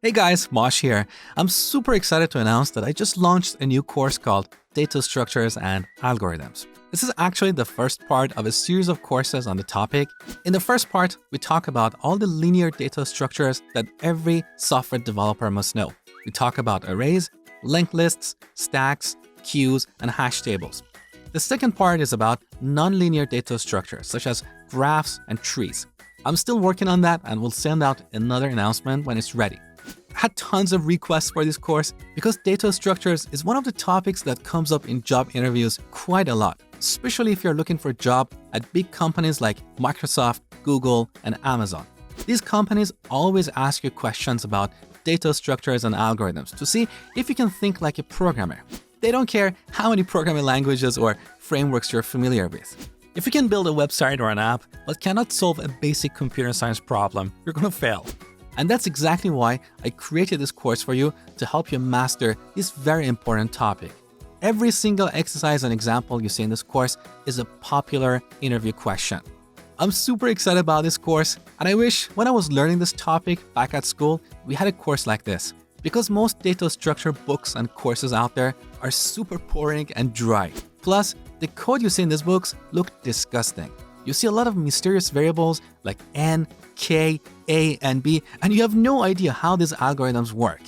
Hey guys, Mosh here. I'm super excited to announce that I just launched a new course called Data Structures and Algorithms. This is actually the first part of a series of courses on the topic. In the first part, we talk about all the linear data structures that every software developer must know. We talk about arrays, linked lists, stacks, queues, and hash tables. The second part is about nonlinear data structures such as graphs and trees. I'm still working on that and will send out another announcement when it's ready. I had tons of requests for this course because data structures is one of the topics that comes up in job interviews quite a lot, especially if you're looking for a job at big companies like Microsoft, Google, and Amazon. These companies always ask you questions about data structures and algorithms to see if you can think like a programmer. They don't care how many programming languages or frameworks you're familiar with. If you can build a website or an app but cannot solve a basic computer science problem, you're going to fail. And that's exactly why I created this course for you to help you master this very important topic. Every single exercise and example you see in this course is a popular interview question. I'm super excited about this course, and I wish when I was learning this topic back at school, we had a course like this. Because most data structure books and courses out there are super boring and dry. Plus, the code you see in these books look disgusting. You see a lot of mysterious variables like n, k, a, and b, and you have no idea how these algorithms work.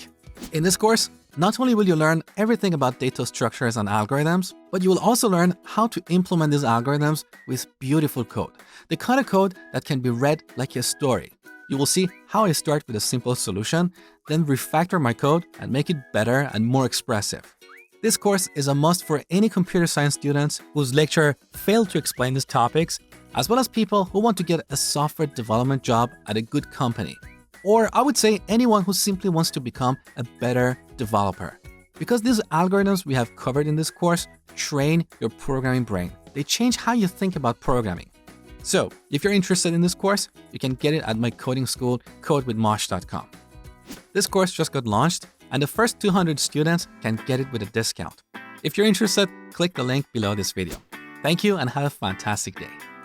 In this course, not only will you learn everything about data structures and algorithms, but you will also learn how to implement these algorithms with beautiful code. The kind of code that can be read like a story. You will see how I start with a simple solution, then refactor my code and make it better and more expressive. This course is a must for any computer science students whose lecturer failed to explain these topics, as well as people who want to get a software development job at a good company. Or I would say anyone who simply wants to become a better developer. Because these algorithms we have covered in this course train your programming brain. They change how you think about programming. So, if you're interested in this course, you can get it at my coding school, codewithmosh.com. This course just got launched, and the first 200 students can get it with a discount. If you're interested, click the link below this video. Thank you and have a fantastic day.